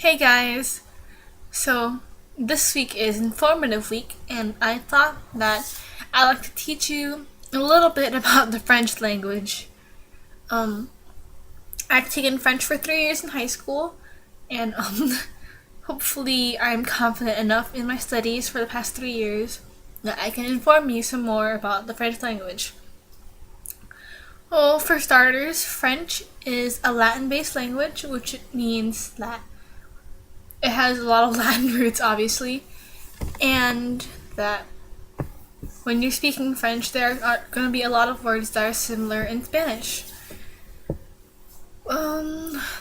Hey guys! So, this week is Informative Week, and I thought that I'd like to teach you a little bit about the French language. I've taken French for 3 years in high school, and hopefully I'm confident enough in my studies for the past 3 years that I can inform you some more about the French language. Well, for starters, French is a Latin-based language, which means that it has a lot of Latin roots, obviously, and that when you're speaking French, there are going to be a lot of words that are similar in Spanish.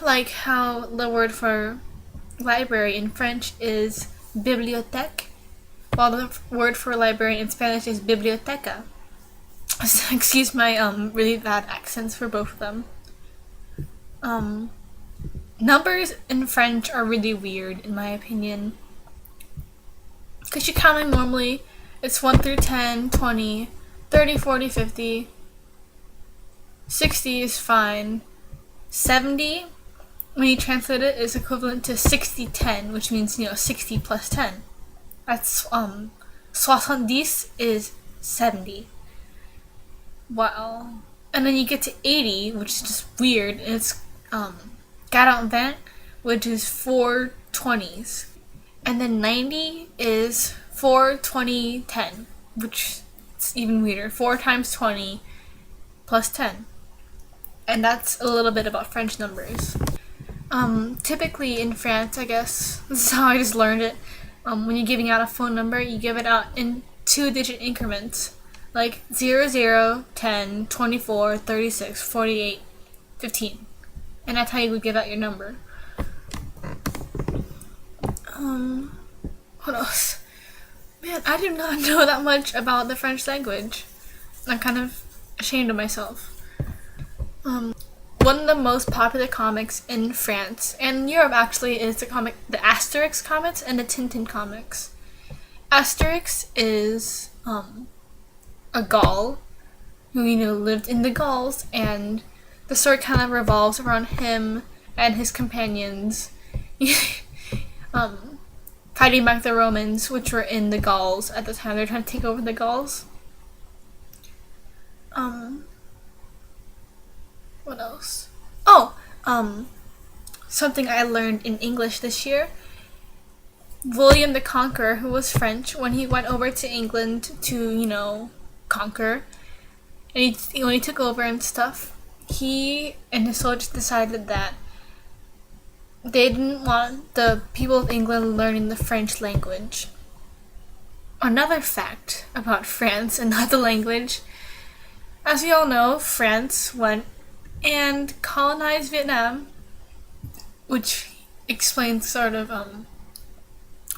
Like how the word for library in French is bibliothèque, while the word for library in Spanish is biblioteca. Excuse my really bad accents for both of them. Numbers in French are really weird, in my opinion. Because you count them normally, it's 1 through 10, 20, 30, 40, 50. 60 is fine. 70, when you translate it, is equivalent to 60-10, which means, 60 plus 10. That's, 70 is 70. Wow. And then you get to 80, which is just weird, and it's, 40, which is 4 20s. And then 90 is 4, 20, 10, which is even weirder. 4 times 20 plus 10. And that's a little bit about French numbers. Typically in France, I guess, this is how I just learned it, when you're giving out a phone number, you give it out in 2-digit increments. Like 00, 10, 24, 36, 48, 15. And that's how you would give out your number. What else? Man, I did not know that much about the French language. I'm kind of ashamed of myself. One of the most popular comics in France and Europe actually is the Asterix comics and the Tintin comics. Asterix is a Gaul who lived in the Gauls, and the story kind of revolves around him and his companions fighting back the Romans, which were in the Gauls at the time. They were trying to take over the Gauls. What else? Something I learned in English this year. William the Conqueror, who was French, when he went over to England to, conquer, and when he took over and stuff, he and his soldiers decided that they didn't want the people of England learning the French language. Another fact about France and not the language, as we all know, France went and colonized Vietnam, which explains sort of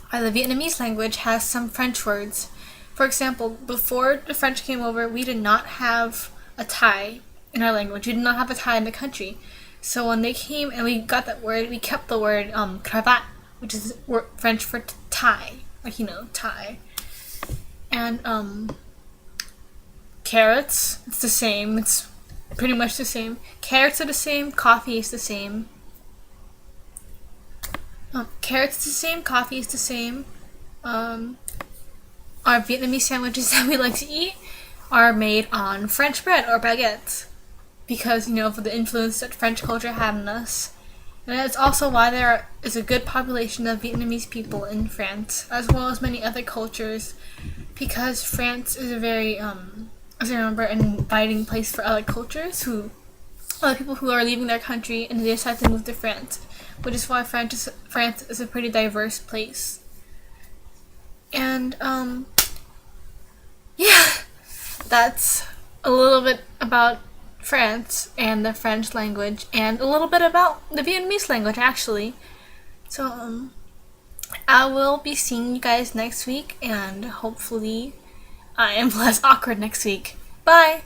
why the Vietnamese language has some French words. For example, before the French came over, we did not have a Thai in our language. We did not have a Thai in the country. So when they came and we got that word, we kept the word cravat, which is French for tie, like tie. And carrots, it's the same. It's pretty much the same. Carrots are the same. Coffee is the same. Carrots is the same. Coffee is the same. Our Vietnamese sandwiches that we like to eat are made on French bread or baguettes, because, for the influence that French culture had on us. And that's also why there is a good population of Vietnamese people in France, as well as many other cultures, because France is a very, as I remember, an inviting place for other cultures, other people who are leaving their country and they decide to move to France, which is why France is a pretty diverse place. And, yeah, that's a little bit about France and the French language, and a little bit about the Vietnamese language, actually. So, I will be seeing you guys next week, and hopefully I am less awkward next week. Bye!